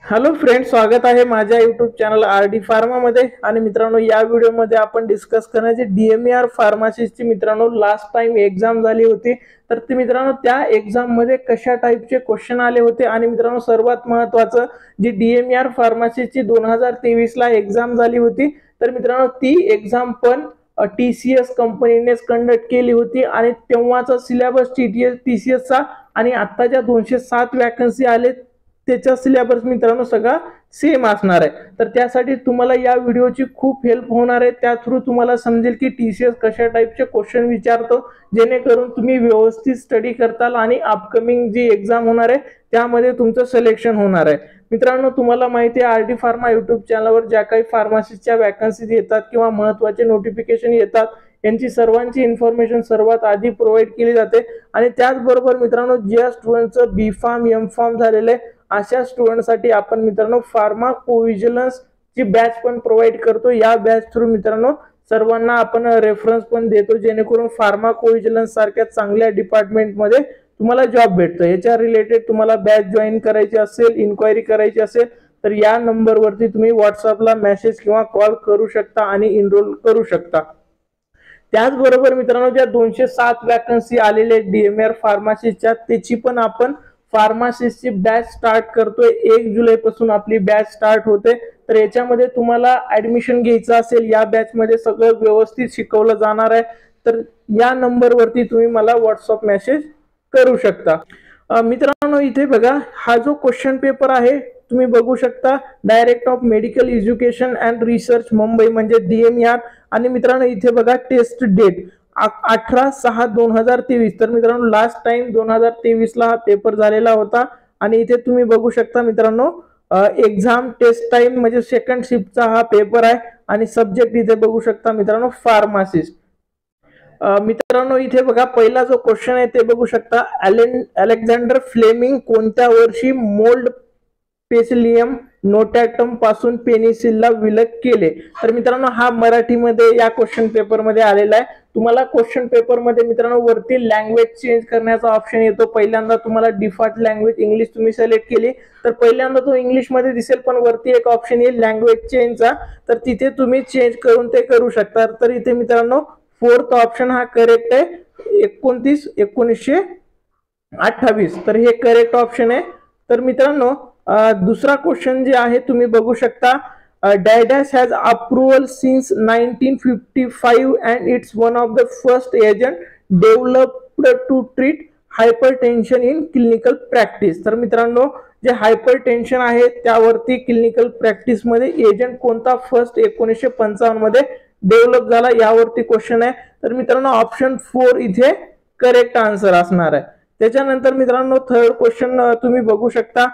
Hello friends, स्वागत आहे माझ्या यूट्यूब चॅनल आर.डी. फार्मामध्ये. आणि मित्रांनो, या व्हिडिओमध्ये आपण डिस्कस करण्याचे DMER फार्मासिस्टची मित्रांनो लास्ट टाइम एक्झाम झाली होती. तर ते मित्रांनो त्या एक्झाम मध्ये कशा टाईपचे क्वेश्चन आले होते आणि मित्रांनो सर्वात महत्त्वाचं जी DMER फार्मासिस्टची 2023 ला एक्झाम झाली होती, तर मित्रांनो ती एक्झाम पण TCS कंपनीनेच कंडक्ट केली होती आणि तेव्हाचा सिलेबस TCSचा आणि आत्ताच्या 207 वॅकन्सी आले त्याचा सिलेबस मित्रांनो सगळा सेम असणार आहे. तर त्यासाठी तुम्हाला या व्हिडिओची खूप हेल्प होणार आहे. त्या थ्रू तुम्हाला समजेल की TCS कशा टाईपचे क्वेश्चन विचारतो, जेणेकरून तुम्ही व्यवस्थित स्टडी करताल आणि अपकमिंग जी एक्झाम होणार आहे त्यामध्ये तुमचं सिलेक्शन होणार आहे. मित्रांनो, तुम्हाला माहिती आहे आर.डी. फार्मा यूट्यूब चॅनलवर ज्या काही फार्मसीच्या वॅकन्सीज येतात किंवा महत्त्वाचे नोटिफिकेशन येतात यांची सर्वांची इन्फॉर्मेशन सर्वात आधी प्रोव्हाइड केली जाते. आणि त्याचबरोबर मित्रांनो, ज्या स्टुडंटचं B.Pharm M.Pharm झालेलं आहे अशा स्टुडंटसाठी आपण मित्रांनो फार्माकोव्हिजिलन्स ची बॅच पण प्रोव्हाइड करतो. या बॅच थ्रू मित्रांनो सर्वांना आपण रेफरन्स पण देतो, जेणेकरून फार्माकोव्हिजिलन्स सारख्या चांगल्या डिपार्टमेंटमध्ये तुम्हाला जॉब भेटतो. याच्या रिलेटेड तुम्हाला बॅच जॉईन करायची असेल, इन्क्वायरी करायची असेल तर या नंबरवरती तुम्ही व्हॉट्सअपला मेसेज किंवा कॉल करू शकता आणि इनरोल करू शकता. त्याचबरोबर मित्रांनो, ज्या 207 वॅकन्सी आलेले DMER फार्मसीच्या त्याची पण आपण फार्मासिस्टची बॅच स्टार्ट करतोय. 1 जुलै पासून आपली बॅच स्टार्ट होते. तर याच्यामध्ये तुम्हाला ऍडमिशन घ्यायचं असेल, या बॅच मध्ये सगळं व्यवस्थित शिकवलं जाणार आहे. तर या नंबरवरती तुम्ही मला व्हॉट्सअप मेसेज करू शकता. मित्रांनो, इथे बघा हा जो क्वेश्चन पेपर आहे तुम्ही बघू शकता, director of medical education and research Mumbai म्हणजे DMER. आणि मित्रांनो इथे बघा टेस्ट डेट 18/6/2023. तर मित्रांनो लास्ट टाइम 2023 ला हा पेपर झालेला होता. आणि इथे तुम्ही बघू शकता मित्रांनो एक्झाम टेस्ट टाइम म्हणजे सेकंड शिफ्टचा हा पेपर आहे. आणि सब्जेक्ट इथे बघू शकता मित्रांनो फार्मासिस्ट. मित्रांनो इथे बघा पहिला जो क्वेश्चन आहे ते बघू शकता, अलेक्झांडर फ्लेमिंग कोणत्या वर्षी मोल्ड पेसिलियम नोटॅटम पासून पेनिसिलला विलग केले. तर मित्रांनो हा मराठीमध्ये या क्वेश्चन पेपर मध्ये आलेला आहे. तुम्हाला क्वेश्चन पेपर मध्ये मित्रांनो वरती लँग्वेज चेंज करण्याचा ऑप्शन येतो. पहिल्यांदा तुम्हाला डिफॉल्ट लँग्वेज इंग्लिश तुम्ही सिलेक्ट केली तर पहिल्यांदा तो इंग्लिश मध्ये दिसेल, पण वरती एक ऑप्शन येईल लँग्वेज चेंजचा, तर तिथे तुम्ही चेंज करून ते करू शकता. तर इथे मित्रांनो फोर्थ ऑप्शन हा करेक्ट आहे, 29/1928. तर हे करेक्ट ऑप्शन आहे. तर मित्रांनो दुसरा क्वेश्चन जे आहे तुम्ही बघू शकता, dash has approval since 1955 and it's one of the first agent developed to treat hypertension in clinical practice. तर मित्रांनो जे हायपरटेन्शन आहे त्यावरती क्लिनिकल प्रॅक्टिस मध्ये एजंट कोणता फर्स्ट 1955 मध्ये डेव्हलप झाला यावरती क्वेश्चन आहे. तर मित्रांनो ऑप्शन 4 इथे करेक्ट आन्सर असणार आहे. त्याच्यानंतर मित्रांनो थर्ड क्वेश्चन तुम्ही बघू शकता,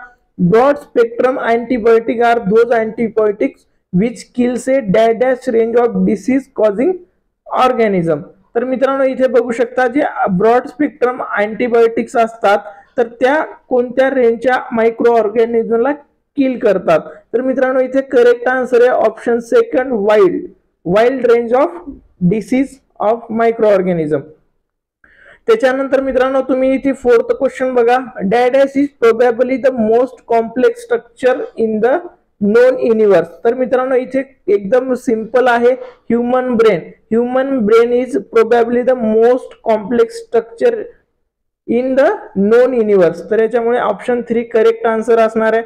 broad spectrum antibiotic are those antibiotics which kills a dash range of disease causing organism. तर मित्रांनो इथे बघू शकता जे ब्रॉड स्पेक्ट्रम अँटीबायोटिक्स असतात तर त्या कोणत्या रेंजच्या मायक्रो ऑर्गॅनिझमला किल करतात. तर मित्रांनो इथे करेक्ट आन्सर आहे option second, wild range of disease of micro organism. त्याच्यानंतर मित्रांनो तुम्ही इथे फोर्थ क्वेश्चन बघा, dash is probably the most complex structure in the non universe. तर मित्रांनो इथे एकदम सिंपल आहे, human brain is probably the most complex structure in the non universe. तर याच्यामुळे ऑप्शन 3 करेक्ट आन्सर असणार आहे.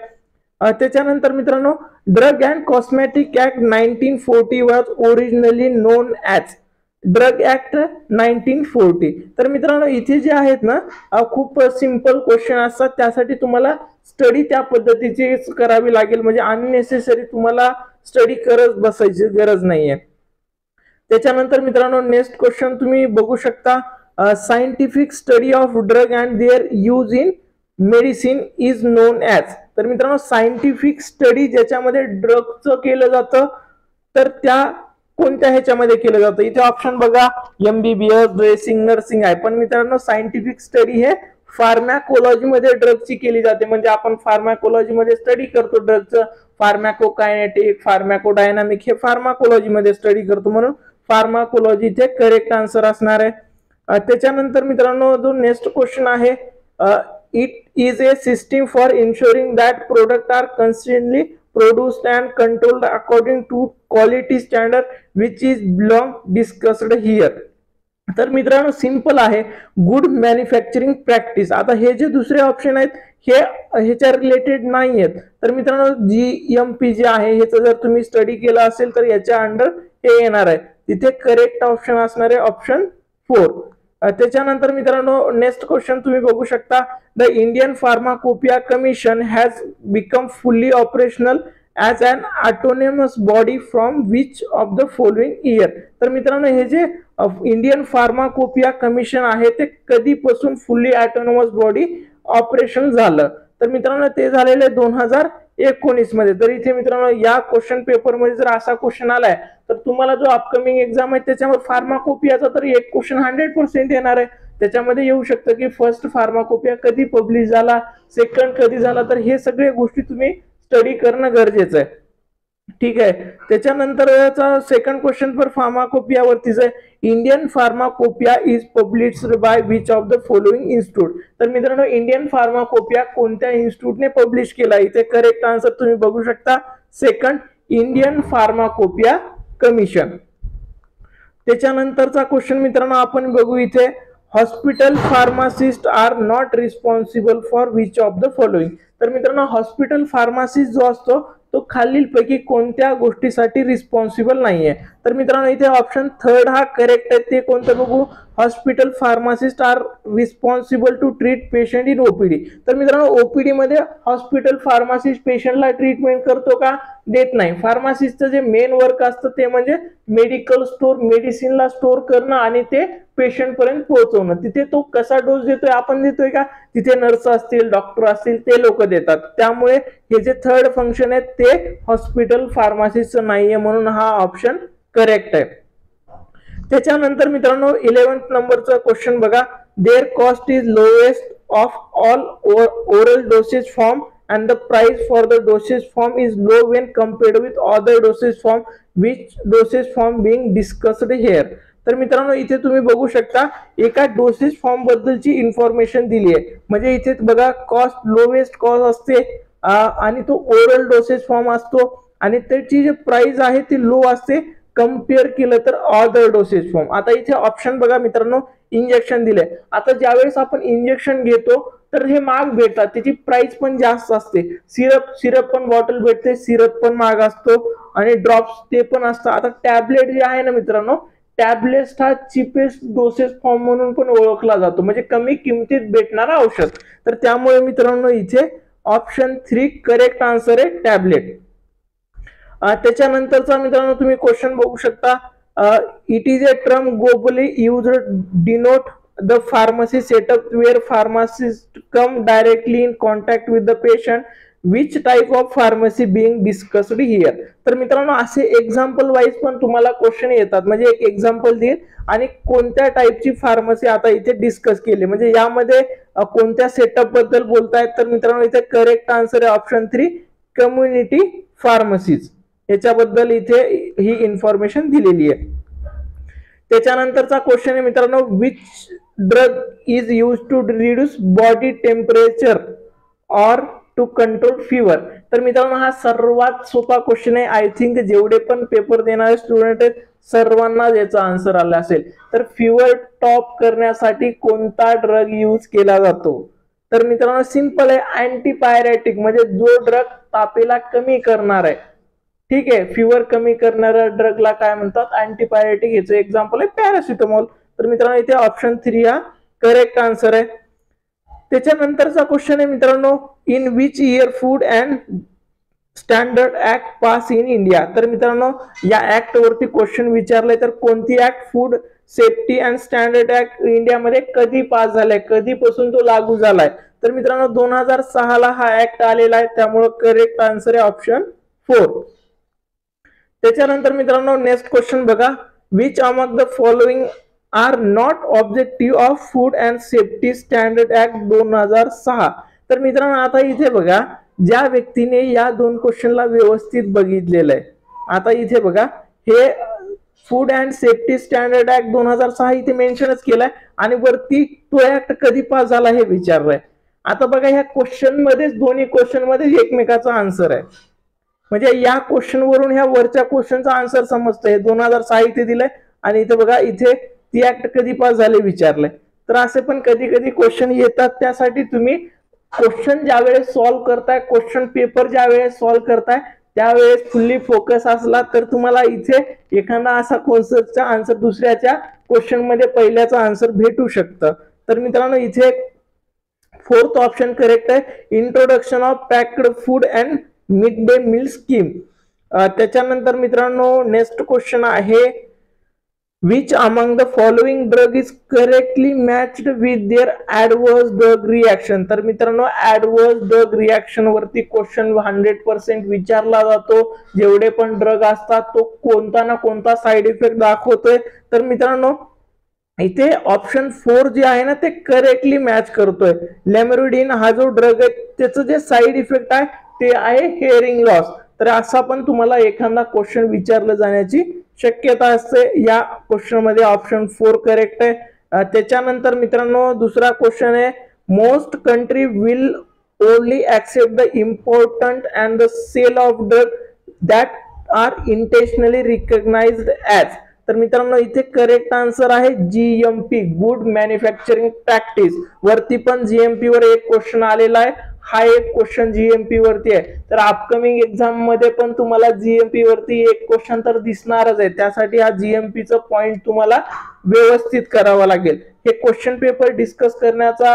त्याच्यानंतर मित्रांनो drug and cosmetic act 1940 was originally non as drug act 1940. तर मित्रांनो इथे जे आहेत ना खूप सिंपल क्वेश्चन असतात, त्यासाठी तुम्हाला स्टडी त्या पद्धतीची करावी लागेल, म्हणजे अननेसेसरी तुम्हाला स्टडी करत बसायची गरज नाहीये. त्याच्यानंतर मित्रांनो नेक्स्ट क्वेश्चन तुम्ही बघू शकता, scientific study of drug and their use in medicine is known as. तर मित्रांनो सायंटिफिक स्टडी ज्याच्यामध्ये ड्रगचं केलं जातं तर त्या कोणत्या ह्याच्यामध्ये केलं जातं. इथे ऑप्शन बघा MBBS, ड्रेसिंग, नर्सिंग आहे. पण मित्रांनो सायंटिफिक स्टडी हे फार्मॅकोलॉजी मध्ये ड्रगची केली जाते, म्हणजे आपण फार्मॅकोलॉजी मध्ये स्टडी करतो ड्रगचं, फार्मॅकोकायनेटिक, फार्मॅकोडायनामिक हे फार्मॅकोलॉजी मध्ये स्टडी करतो, म्हणून फार्मॅकोलॉजीचे करेक्ट आन्सर असणार आहे. त्याच्यानंतर मित्रांनो जो नेक्स्ट क्वेश्चन आहे, it is a system for ensuring that products are consistently produced and controlled according to quality standard which is long discussed here. तर मित्रांनो सिंपल आहे, गुड मॅन्युफॅक्चरिंग प्रॅक्टिस. आता हे जे दुसरे ऑप्शन आहेत हे ह्याच्या रिलेटेड नाही आहेत. तर मित्रांनो GMP जे आहे ह्याचं जर तुम्ही स्टडी केला असेल तर याच्या अंडर हे येणार आहे. तिथे करेक्ट ऑप्शन असणार आहे ऑप्शन 4. त्याच्यानंतर मित्रांनो नेक्स्ट क्वेश्चन तुम्ही बघू शकता. The Indian pharmacopoeia commission has become fully operational as an autonomous body from which of the following year. तर मित्रांनो हे जे इंडियन फार्माकोपिया कमिशन आहे ते कधीपासून फुल्ली ऑटोनॉमस बॉडी ऑपरेशन झालं. तर मित्रांनो ते झालेले 2019 मध्ये. तर इथे मित्रांनो या क्वेश्चन पेपर मध्ये जर असा क्वेश्चन आलाय तर तुम्हाला जो अपकमिंग एक्झाम आहे त्याच्यावर फार्माकोपियाचा तर एक क्वेश्चन 100% येणार आहे. त्याच्यामध्ये येऊ शकतं की फर्स्ट फार्माकोपिया कधी पब्लिश झाला, सेकंड कधी झाला, तर हे सगळे गोष्टी तुम्ही स्टडी करणं गरजेचं आहे. ठीक आहे. त्याच्यानंतरचा सेकंड क्वेश्चन पर फार्माकोपिया वरतीच आहे. Indian pharmacopoeia is published by which of the following institute. तर मित्रांनो इंडियन फार्माकोपिया कोणत्या इन्स्टिट्यूटने पब्लिश केला. इथे करेक्ट आन्सर तुम्ही बघू शकता सेकंड, इंडियन फार्माकोपिया कमिशन. त्याच्यानंतरचा क्वेश्चन मित्रांनो आपण बघू इथे. Hospital pharmacist are not responsible for which of the following. तर मित्रांनो हॉस्पिटल फार्मासिस्ट जो असतो तो खालीलपैकी कोणत्या गोष्टीसाठी रिस्पॉन्सिबल नाहीये. तर मित्रांनो इथे ऑप्शन 3 हा करेक्ट आहे. ते कोणतं बघू. Hospital pharmacist are responsible to treat patient in OPD. तर मित्रांनो ओपीडी मध्ये हॉस्पिटल फार्मासिस्ट पेशंटला ट्रीटमेंट करतो का, देत नाही. फार्मासिस्टचं जे मेन वर्क असतं ते म्हणजे मेडिकल स्टोर, मेडिसिनला स्टोर करणं आणि ते पेशंट पर्यंत पोहोचवणं. तिथे तो कसा डोस देतोय, आपण देतोय का, तिथे नर्स असतील, डॉक्टर असतील ते लोक देतात. त्यामुळे हे जे थर्ड फंक्शन आहे ते हॉस्पिटल फार्मासिस्टचं नाहीये, म्हणून हा ऑप्शन करेक्ट आहे. त्याच्यानंतर मित्रांनो 11th नंबरचा क्वेश्चन बघा. Their cost is lowest of all oral dosage form and the price for the dosage form is low when compared with other dosage form, which dosage form being discussed here. तर मित्रांनो इथे तुम्ही बघू शकता एका dosage form बद्दलची information दिली आहे. म्हणजे इथे बघा कॉस्ट लोवेस्ट कॉस्ट असते आणि तो ओरल डोसेज फॉर्म असतो आणि त्याची जी प्राइस आहे ती लो असते कंपेअर केलं तर अदर डोसेज फॉर्म. आता इथे ऑप्शन बघा मित्रांनो, इंजेक्शन दिले. आता ज्यावेळेस आपण इंजेक्शन घेतो तर हे महाग भेटतात, त्याची प्राइस पण जास्त असते. सिरप पण बॉटल भेटते, सिरप पण महाग असतो आणि ड्रॉप्स ते पण असतं. आता टॅबलेट जे आहे ना मित्रांनो, टॅबलेट्स हा चीपेस्ट डोसेज फॉर्म म्हणून पण ओळखला जातो, म्हणजे कमी किमतीत भेटणारा औषध. तर त्यामुळे मित्रांनो इथे ऑप्शन 3 करेक्ट आन्सर आहे, टॅबलेट. त्याच्यानंतरचा मित्रांनो तुम्ही क्वेश्चन बघू शकता. It is a term globally used denote the pharmacy setup where pharmacists come directly in contact with the patient. Which type of pharmacy being discussed here? तर मित्रांनो असे example wise पण तुम्हाला क्वेश्चन येतात, म्हणजे एक एक्झाम्पल देईल आणि कोणत्या टाईपची फार्मसी आता इथे डिस्कस केली, म्हणजे यामध्ये कोणत्या सेटअप बद्दल बोलतायत. तर मित्रांनो इथे करेक्ट आन्सर आहे ऑप्शन 3 कम्युनिटी फार्मसीज. याच्याबद्दल इथे ही इन्फॉर्मेशन दिलेली आहे. त्याच्यानंतरचा क्वेश्चन आहे मित्रांनो, which drug is use to reduce body temperature और टू कंट्रोल फीवर. तर मित्रांनो हा सर्वात सोपा क्वेश्चन आहे. आय थिंक जेवढे पण पेपर देणारे स्टुडंट आहेत सर्वांना याचा आन्सर आला असेल. तर फीवर टॉप करण्यासाठी कोणता ड्रग यूज केला जातो. तर मित्रांनो सिंपल आहे, अँटीपायरेटिक, म्हणजे जो ड्रग तापेला कमी करणार आहे. ठीक आहे, फिवर कमी करणाऱ्या ड्रगला काय म्हणतात, अँटीपायरेटिक. याचं एक्झाम्पल आहे पॅरासिटामॉल. तर मित्रांनो इथे ऑप्शन 3 हा करेक्ट आन्सर आहे. त्याच्यानंतरचा क्वेश्चन आहे मित्रांनो, in which year food and standard act pass in India. तर मित्रांनो या ऍक्ट वरती क्वेश्चन विचारलाय, तर कोणती act, food safety and standard act इंडियामध्ये कधी पास झालाय, कधीपासून तो लागू झालाय. तर मित्रांनो 2006 ला हा ऍक्ट आलेला आहे, त्यामुळे करेक्ट आन्सर आहे ऑप्शन 4. त्याच्यानंतर मित्रांनो नेक्स्ट क्वेश्चन बघा. Which among the following are not objective of food and safety standard act 2006. तर मित्रांनो आता इथे बघा, ज्या व्यक्तीने या दोन क्वेश्चनला व्यवस्थित बघितलेलं आहे, आता इथे बघा हे food and safety standard act 2006 इथे मेन्शनच केलाय आणि वरती तो ऍक्ट कधी पास झाला हे विचारलंय. आता बघा ह्या क्वेश्चन मध्ये दोन्ही क्वेश्चन मध्ये एकमेकाचा आन्सर आहे, म्हणजे या क्वेश्चन वरून ह्या वरच्या क्वेश्चनचा आन्सर समजतंय. 2006 इथे दिलंय आणि इथे बघा इथे ती ऍक्ट कधी पास झाले विचारलंय. तर असे पण कधी कधी क्वेश्चन येतात. त्यासाठी तुम्ही क्वेश्चन ज्या वेळेस सॉल्व्ह करताय, क्वेश्चन पेपर ज्या वेळेस सॉल्व्ह करताय त्यावेळेस फुल्ली फोकस असला तर तुम्हाला इथे एखादा असा कॉन्सेप्टचा आन्सर दुसऱ्याच्या क्वेश्चन मध्ये पहिल्याचा आन्सर भेटू शकतं. तर मित्रांनो इथे फोर्थ ऑप्शन करेक्ट आहे, introduction of packed food and mid day meal scheme. त्याच्यानंतर मित्रांनो नेक्स्ट क्वेश्चन आहे, which among the following drug is correctly matched with their adverse drug reaction. तर मित्रांनो ऍडवर्स ड्रग रिॲक्शन वरती क्वेश्चन 100% विचारला जातो. जेवढे पण ड्रग असतात तो कोणता ना कोणता साइड इफेक्ट दाखवतोय. तर मित्रांनो इथे ऑप्शन 4 जे आहे ना ते करेक्टली मॅच करतोय. लेमोरिडिन हा जो ड्रग आहे त्याचं जे साइड इफेक्ट आहे ते आहे हेअरिंग लॉस. तर असा पण तुम्हाला एखादा क्वेश्चन विचारलं जाण्याची शक्यता असते. या क्वेश्चन मध्ये ऑप्शन 4 करेक्ट आहे. त्याच्यानंतर मित्रांनो दुसरा क्वेश्चन आहे, most country will only accept the important and the sale of drug that are intentionally recognised as. तर मित्रांनो इथे करेक्ट आन्सर आहे जीएमपी, गुड मॅन्युफॅक्चरिंग प्रॅक्टिस. वरती पण जीएमपी वर एक क्वेश्चन आलेला आहे, हा एक क्वेश्चन जीएमपी वरती आहे. तर अपकमिंग एक्झाम मध्ये पण तुम्हाला जीएमपी वरती एक क्वेश्चन तर दिसणारच आहे. त्यासाठी हा जीएमपीचा पॉइंट तुम्हाला व्यवस्थित करावा लागेल. हे क्वेश्चन पेपर डिस्कस करण्याचा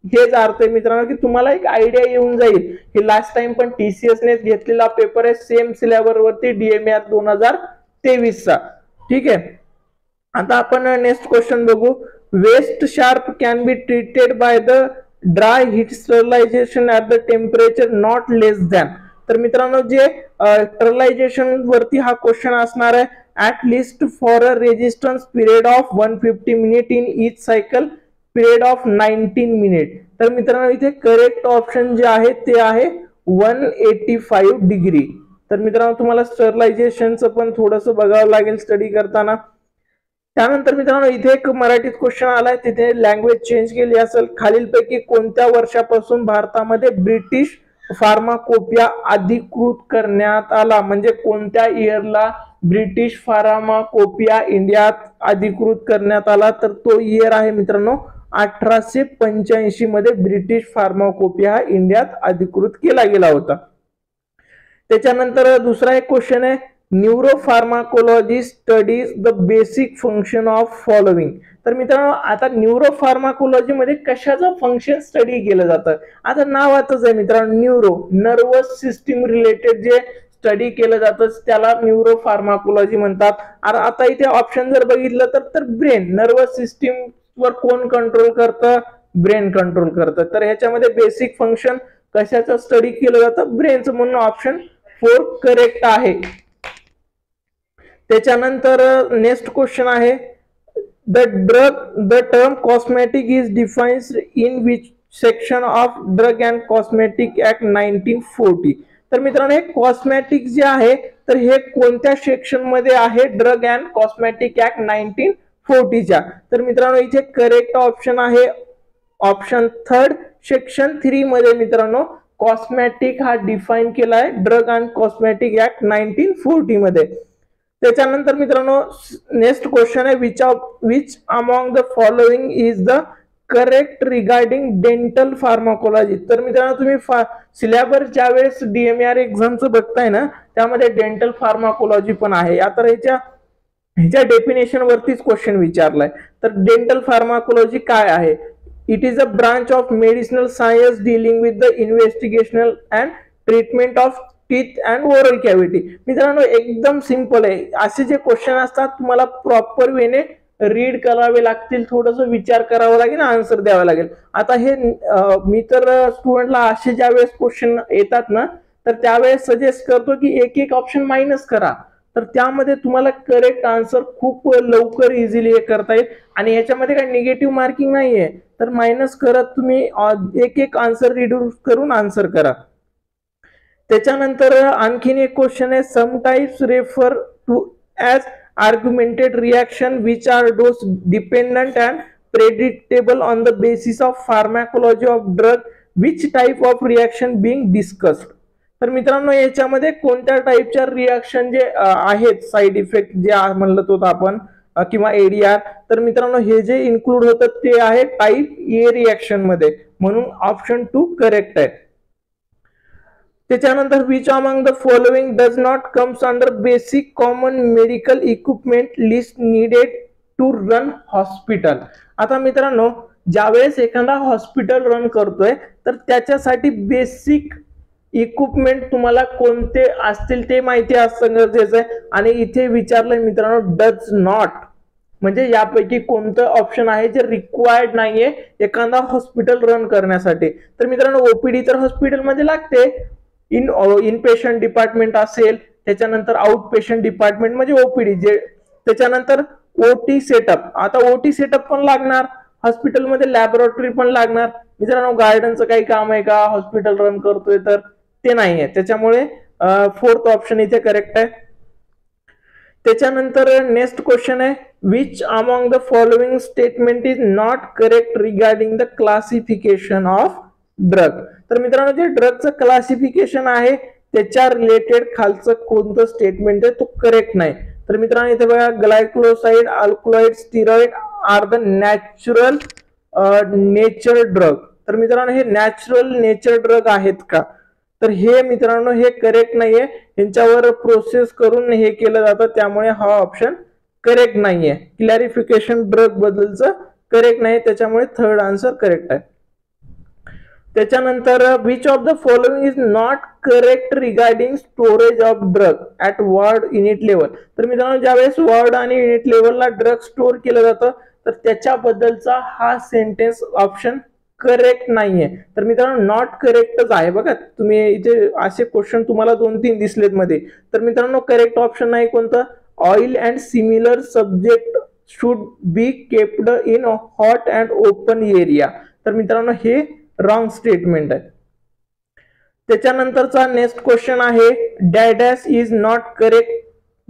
हेच अर्थ आहे मित्रांनो की तुम्हाला एक आयडिया येऊन जाईल की लास्ट टाइम पण टीसीएस ने घेतलेला पेपर आहे सेम सिलेबस वरती डीएमआर 2023 चा. ठीक आहे. आता आपण नेक्स्ट क्वेश्चन बघू, waste sharp can be treated by the dry heat sterilisation at the temperature not less than. तर मित्रांनो जे स्टरलायझेशन वरती हा क्वेश्चन असणार आहे, at least for a resistance period of 150 minute in each cycle period of 19 minute. तर मित्रांनो इथे करेक्ट ऑप्शन जे आहे ते आहे 185 डिग्री. तर मित्रांनो तुम्हाला स्टरलायझेशनचं पण थोडंसं बघावं लागेल स्टडी करताना. त्यानंतर मित्रांनो इथे एक मराठीत क्वेश्चन आलाय, तिथे लँग्वेज चेंज केली असेल, खालीलपैकी कोणत्या वर्षापासून भारतामध्ये ब्रिटिश फार्माकोपिया अधिकृत करण्यात आला. म्हणजे कोणत्या इयरला ब्रिटिश फार्माकोपिया इंडियात अधिकृत करण्यात आला. तर तो इयर आहे मित्रांनो 1885 मध्ये ब्रिटिश फार्माकोपिया इंडियात अधिकृत केला गेला होता. त्याच्यानंतर दुसरा एक क्वेश्चन आहे, neuropharmacology studies the basic function of following. तर मित्रांनो आता न्यूरोफार्माकोलॉजी मध्ये कशाचं फंक्शन स्टडी केलं जातं. आता नावातच आहे मित्रांनो न्यूरो, नर्वस सिस्टीम रिलेटेड जे स्टडी केलं जातं त्याला न्यूरोफार्माकोलॉजी म्हणतात. आता इथे ऑप्शन जर बघितलं तर ब्रेन, नर्वस सिस्टीम वर कोण कंट्रोल करतं, ब्रेन कंट्रोल करतं. तर ह्याच्यामध्ये बेसिक फंक्शन कशाचं स्टडी केलं जातं, ब्रेनचं, म्हणून ऑप्शन 4 करेक्ट आहे. त्याच्यानंतर नेक्स्ट क्वेश्चन आहे, the term cosmetic is defined in which section of drug and cosmetic act 1940. तर मित्रांनो हे कॉस्मेटिक जे आहे तर हे कोणत्या सेक्शन मध्ये आहे ड्रग अँड कॉस्मेटिक ऍक्ट 1940च्या. तर मित्रांनो इथे करेक्ट ऑप्शन आहे ऑप्शन 3 सेक्शन 3 मध्ये मित्रांनो कॉस्मेटिक हा डिफाइन केला आहे ड्रग अँड कॉस्मेटिक ऍक्ट 1940 मध्ये. त्याच्यानंतर मित्रांनो नेक्स्ट क्वेश्चन आहे, which among the following is the correct regarding dental pharmacology. तर मित्रांनो तुम्ही सिलेबस ज्या वेळेस डीएमआर एक्झामचं बघताय ना त्यामध्ये डेंटल फार्माकोलॉजी पण आहे. आता ह्याच्या डेफिनेशन वरतीच क्वेश्चन विचारलाय. तर डेंटल फार्माकोलॉजी काय आहे, it is a branch of medicinal science dealing with the investigational and treatment of teeth and oral cavity. मित्रांनो एकदम सिंपल आहे. असे जे क्वेश्चन असतात तुम्हाला प्रॉपर वेने रीड करावे लागतील, थोडंसं विचार करावा लागेल, आन्सर द्यावा लागेल. आता हे मी तर स्टुडंटला असे ज्या वेळेस क्वेश्चन येतात ना तर त्यावेळेस सजेस्ट करतो की एक एक ऑप्शन मायनस करा. तर त्यामध्ये तुम्हाला करेक्ट आन्सर खूप लवकर इझिली हे करता येईल आणि याच्यामध्ये काही निगेटिव्ह मार्किंग नाहीये. तर मायनस करत तुम्ही एक एक आन्सर रिड्यूस करून आन्सर करा. त्याच्यानंतर आणखीन एक क्वेश्चन आहे, some types refer to as argumented reaction which are dose dependent and predictable on the basis of pharmacology of drug, which type of reaction being discussed. तर मित्रांनो याच्यामध्ये कोणत्या टाईपच्या रिॲक्शन जे आहेत साइड इफेक्ट जे म्हणत होतो आपण किंवा एडीआर, तर मित्रांनो हे जे इन्क्लूड होतात ते आहे टाईप ए रिॲक्शन मध्ये, म्हणून ऑप्शन 2 करेक्ट आहे. त्याच्यानंतर which among the following does not comes under basic common medical equipment list needed to run hospital. आता मित्रांनो ज्यावेळेस एखादा हॉस्पिटल रन करतोय तर त्याच्यासाठी बेसिक इक्विपमेंट तुम्हाला कोणते असतील ते माहिती असणं गरजेचं आहे. आणि इथे विचारलंय मित्रांनो डज नॉट, म्हणजे यापैकी कोणतं ऑप्शन आहे जे रिक्वायर्ड नाहीये एखादा हॉस्पिटल रन करण्यासाठी. तर मित्रांनो ओपीडी तर हॉस्पिटलमध्ये लागते, इन पेशंट डिपार्टमेंट असेल, त्याच्यानंतर आउट पेशंट डिपार्टमेंट म्हणजे ओपीडी जे, त्याच्यानंतर ओटी सेटअप. आता ओटी सेटअप पण लागणार हॉस्पिटलमध्ये, लॅबोरेटरी पण लागणार. मित्रांनो गार्डनचं काही काम आहे का हॉस्पिटल रन करतोय, तर ते नाही आहे, त्याच्यामुळे फोर्थ ऑप्शन इथे करेक्ट आहे. त्याच्यानंतर नेक्स्ट क्वेश्चन आहे which among the following statement is not correct regarding the classification of drug. तर मित्रांनो जे ड्रगचं क्लासिफिकेशन आहे त्याच्या रिलेटेड खालचं कोणतं स्टेटमेंट आहे तो करेक्ट नाही. तर मित्रांनो इथे बघा glycoside, alkaloid, steroid are the natural nature drug. तर मित्रांनो हे नॅचरल नेचर ड्रग आहेत का, तर हे मित्रांनो हे करेक्ट नाहीये, यांच्यावर प्रोसेस करून हे केलं जातं, त्यामुळे हा ऑप्शन करेक्ट नाहीये. क्लॅरिफिकेशन ड्रग बद्दलचं करेक्ट नाही, त्याच्यामुळे थर्ड आन्सर करेक्ट आहे. त्याच्यानंतर which of the following is not correct regarding storage of drug at ward unit level. तर मित्रांनो ज्यावेळेस वॉर्ड आणि युनिट लेवलला ड्रग स्टोर केलं जातं तर त्याच्याबद्दलचा हा सेंटेन्स ऑप्शन करेक्ट नाहीये. तर मित्रांनो नॉट करेक्टच आहे. बघा तुम्ही इथे असे क्वेश्चन तुम्हाला 2-3 दिसलेत मध्ये, तर मित्रांनो करेक्ट ऑप्शन नाही कोणतं, oil and similar subject should be capped in hot and open area. तर मित्रांनो हे रॉंग स्टेटमेंट आहे. त्याच्यानंतरचा नेक्स्ट क्वेश्चन आहे dash is not correct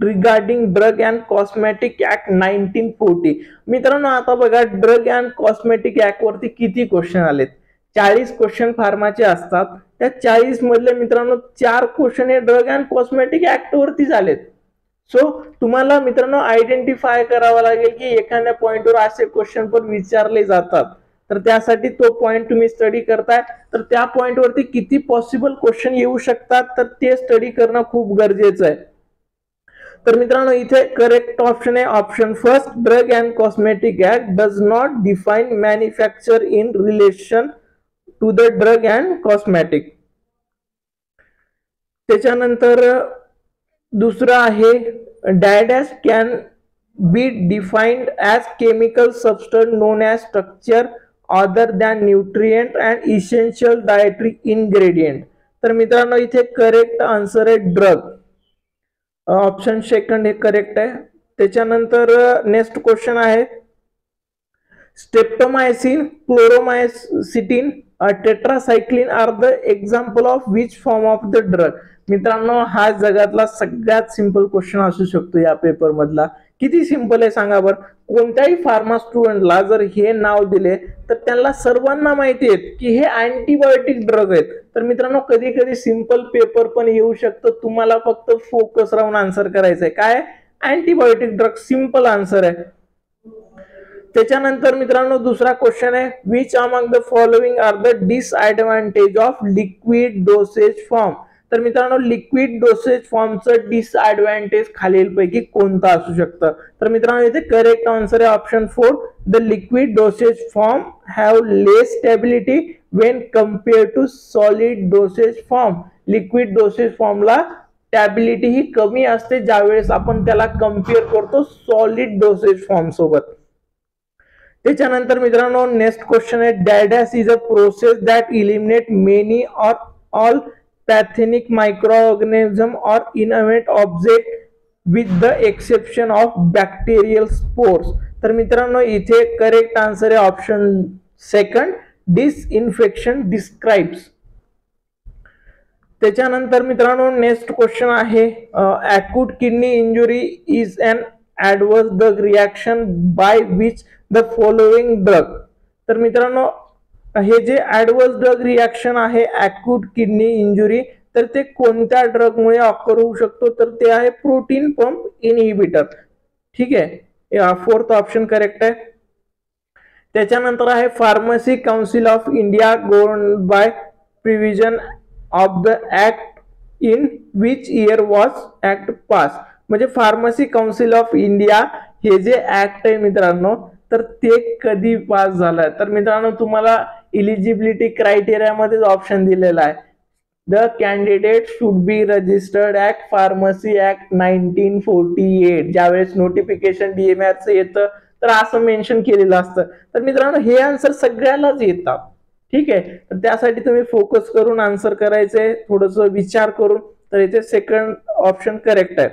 regarding drug and cosmetic act 1940. मित्रांनो आता बघा ड्रग अँड कॉस्मेटिक ऍक्ट वरती किती क्वेश्चन आलेत, 40 क्वेश्चन फार्माचे असतात. त्या 40 मधले मित्रांनो 4 क्वेश्चन हे ड्रग अँड कॉस्मेटिक ऍक्ट वरती झालेत. सो तुम्हाला मित्रांनो आयडेंटिफाय करावं लागेल की एखाद्या पॉइंटवर असे क्वेश्चन पण विचारले जातात, तर त्यासाठी तो पॉइंट तुम्ही स्टडी करताय, तर त्या पॉइंट वरती किती पॉसिबल क्वेश्चन येऊ शकतात तर ते स्टडी करणं खूप गरजेचं आहे. तर मित्रांनो इथे करेक्ट ऑप्शन आहे option first, drug and cosmetic act does not define manufacture in relation to the drug and cosmetic. त्याच्यानंतर दुसरा आहे dash can be defined as chemical substance known as structure other than nutrient and essential dietary ingredient. तर मित्रांनो इथे correct answer आहे drug, option second हे correct आहे. त्याच्यानंतर नेक्स्ट क्वेश्चन आहे streptomycin, chloromycetin, tetracycline are the example of which form of the drug. मित्रांनो हा जगातला सगळ्यात सिंपल क्वेश्चन असू शकतो या पेपर मधला. किती सिंपल आहे सांगा बरं. कोणत्याही फार्मा स्टुडंटला जर हे नाव दिले तर त्यांना सर्वांना माहिती आहे की हे अँटीबायोटिक ड्रग आहेत. तर मित्रांनो कधी कधी सिंपल पेपर पण येऊ शकतं, तुम्हाला फक्त फोकस राहून आन्सर करायचंय. काय अँटीबायोटिक ड्रग, सिंपल आन्सर आहे. त्याच्यानंतर मित्रांनो दुसरा क्वेश्चन आहे which among the following are the disadvantage of liquid dosage form. तर मित्रांनो लिक्विड डोसेज फॉर्मचं डिसएडव्हान्टेज खालीलपैकी कोणतं असू शकतं. तर मित्रांनो इथे करेक्ट आन्सर आहे option 4, the liquid dosage form have less stability when compare to solid dosage form. Liquid dosage फॉर्मला स्टॅबिलिटी ही कमी असते ज्यावेळेस आपण त्याला कम्पेअर करतो सॉलिड डोसेज फॉर्म सोबत. त्याच्यानंतर मित्रांनो नेक्स्ट क्वेश्चन आहे dash is a process that eliminate many or all pathogenic microorganism or inanimate object with the exception of bacterial spores. तर मित्रांनो इथे करेक्ट आन्सर आहे ऑप्शन सेकंड, डिसइन्फेक्शन डिस्क्राइब्स. त्याच्यानंतर मित्रांनो नेक्स्ट क्वेश्चन आहे acute kidney injury is an adverse drug reaction by which the following drug. तर मित्रांनो हे जे ऍडव्हर्स ड्रग रिॲक्शन आहे अॅक्यूट किडनी इंजुरी, तर ते कोणत्या ड्रग मुळे ऑकर होऊ शकतो, तर ते आहे प्रोटीन पंप इनहिबिटर. ठीक आहे, फोर्थ ऑप्शन करेक्ट आहे. त्याच्यानंतर आहे pharmacy council of India governed by provision of the act in which year was act pass. म्हणजे फार्मसी काउन्सिल ऑफ इंडिया हे जे ऍक्ट आहे मित्रांनो, तर ते कधी पास झालं. तर मित्रांनो तुम्हाला इलिजिबिलिटी क्रायटेरिया मध्ये ऑप्शन दिलेला आहे, the candidate should be registered act pharmacy act 1948. ज्यावेळेस नोटिफिकेशन DMRचं येतं तर असं मेन्शन केलेलं असतं. तर मित्रांनो हे आन्सर सगळ्यालाच येतात. ठीक आहे, तर त्यासाठी तुम्ही फोकस करून आन्सर करायचंय, थोडस विचार करून. तर इथे सेकंड ऑप्शन करेक्ट आहे.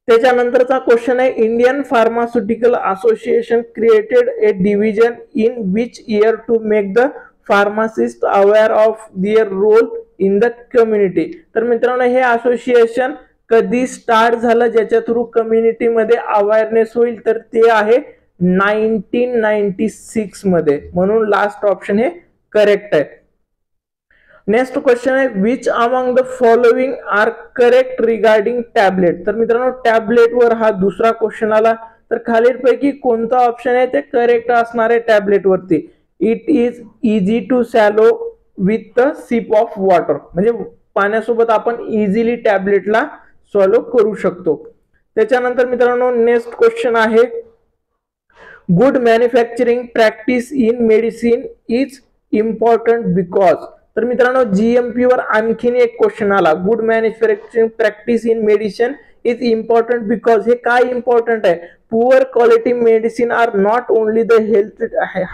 त्याच्यानंतरचा क्वेश्चन आहे, Indian pharmaceutical association created a division in which year to make the pharmacist aware of their role in the community. तर मित्रांनो हे असोसिएशन कधी स्टार्ट झालं ज्याच्या थ्रू कम्युनिटी मध्ये अवेअरनेस होईल, तर ते आहे 1996 मध्ये. म्हणून लास्ट ऑप्शन हे करेक्ट आहे. नेक्स्ट क्वेश्चन आहे, which among the following are correct regarding tablet. तर मित्रांनो टॅबलेट वर हा दुसरा क्वेश्चन आला, तर खालीलपैकी कोणता ऑप्शन आहे ते करेक्ट असणार आहे टॅबलेट वरती. It is easy to swallow with the sip of water. म्हणजे पाण्यासोबत आपण इझिली टॅबलेटला सॉल्व करू शकतो. त्याच्यानंतर मित्रांनो नेक्स्ट क्वेश्चन आहे, good manufacturing practice in medicine is important because. तर मित्रांनो GMP वर आणखीन एक क्वेश्चन आला, good manufacturing practice in medicine is important because. हे काय इम्पॉर्टंट आहे, poor quality medicine are not only the health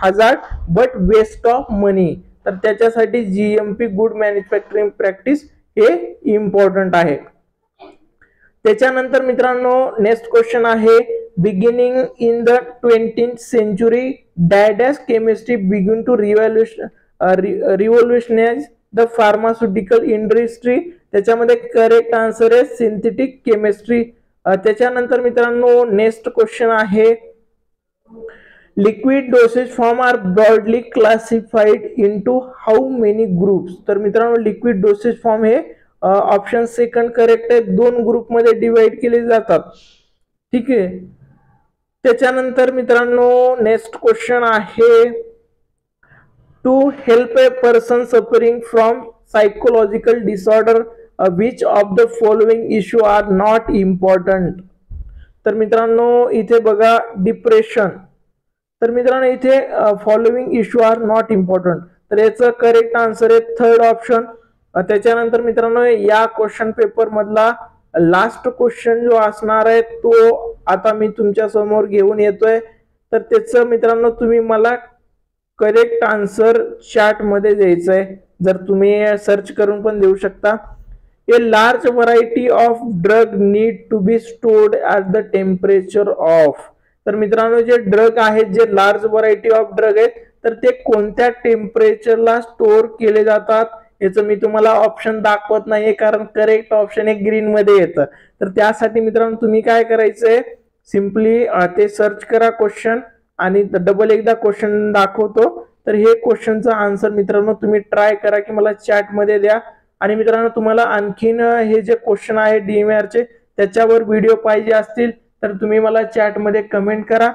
hazard but waste of money. तर त्याच्यासाठी GMP गुड मॅन्युफॅक्चरिंग प्रॅक्टिस हे इम्पॉर्टंट आहे. त्याच्यानंतर मित्रांनो नेक्स्ट क्वेश्चन आहे, beginning in the 20th century dash chemistry begin to revolutionise the pharmaceutical industry. त्याच्यामध्ये correct answer आहे synthetic chemistry. त्याच्यानंतर मित्रांनो नेक्स्ट क्वेश्चन आहे, liquid dosage form are broadly classified into how many groups. तर मित्रांनो liquid dosage form हे option second correct आहे, 2 group मध्ये डिवाइड केले जातात. ठीक आहे. त्याच्यानंतर मित्रांनो नेक्स्ट क्वेश्चन आहे, to help a person suffering from psychological disorder which of the following issue are not important. तर मित्रांनो इथे बघा डिप्रेशन. तर मित्रांनो इथे following issue are not important, तर याचं करेक्ट आन्सर आहे थर्ड ऑप्शन. त्याच्यानंतर मित्रांनो या क्वेश्चन पेपर मधला लास्ट क्वेश्चन जो असणार आहे तो आता मी तुमच्या समोर घेऊन येतोय. तर त्याचं मित्रांनो तुम्ही मला करेक्ट आन्सर चॅट मध्ये द्यायचंय, जर तुम्ही सर्च करून पण देऊ शकता. A large variety of drug need to be stored at the temperature of. तर मित्रांनो जे ड्रग आहेत, जे लार्ज व्हरायटी ऑफ ड्रग आहेत, तर ते कोणत्या टेम्परेचरला स्टोअर केले जातात याचं मी तुम्हाला ऑप्शन दाखवत नाहीये, कारण करेक्ट ऑप्शन हे ग्रीन मध्ये येतं. तर त्यासाठी मित्रांनो तुम्ही काय करायचंय, सिम्पली ते सर्च करा क्वेश्चन आणि डबल एकदा क्वेश्चन दाखवतो. तर हे क्वेश्चनचा आन्सर मित्रांनो तुम्ही ट्राय करा की मला चॅट मध्ये द्या. आणि मित्रांनो तुम्हाला आणखीन हे जे क्वेश्चन आहे DMR चे त्याच्यावर व्हिडिओ पाहिजे असतील तर तुम्ही मला चॅट मध्ये कमेंट करा.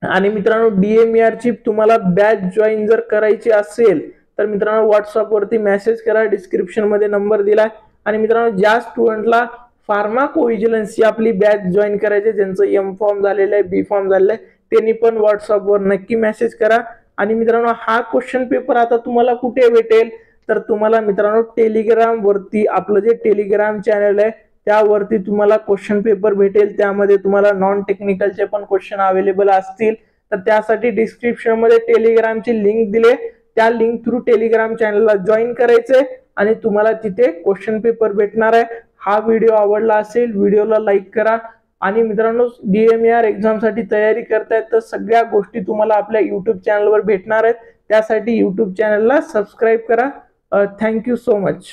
आणि मित्रांनो DMR ची तुम्हाला बॅच जॉईन जर करायची असेल तर मित्रांनो व्हॉट्सअप वरती मेसेज करा, डिस्क्रिप्शन मध्ये नंबर दिलाय. आणि मित्रांनो ज्या स्टुडंटला फार्माकोव्हिजिलन्सची आपली बॅच जॉईन करायची, ज्यांचं M फॉर्म झालेलं आहे, B फॉर्म झालेलं आहे, त्यांनी पण व्हॉट्सअप वर नक्की मेसेज करा. आणि मित्रांनो हा क्वेश्चन पेपर आता तुम्हाला कुठे भेटेल, तर तुम्हाला मित्रांनो टेलिग्राम वरती आपलं जे टेलिग्राम चॅनल आहे त्यावरती तुम्हाला क्वेश्चन पेपर भेटेल. त्यामध्ये तुम्हाला नॉन टेक्निकलचे पण क्वेश्चन अवेलेबल असतील. तर त्यासाठी डिस्क्रिप्शन मध्ये टेलिग्रामची लिंक दिले, त्या लिंक थ्रू टेलिग्राम चॅनलला जॉईन करायचंय आणि तुम्हाला तिथे क्वेश्चन पेपर भेटणार आहे. हा व्हिडिओ आवडला असेल व्हिडिओला लाईक करा. आणि मित्रांनो DMR एक्झाम साठी तयारी करतायत तर सगळ्या गोष्टी तुम्हाला आपल्या YouTube चॅनलवर भेटणार आहेत. त्यासाठी YouTube चॅनलला सबस्क्राईब करा. Thank you so much.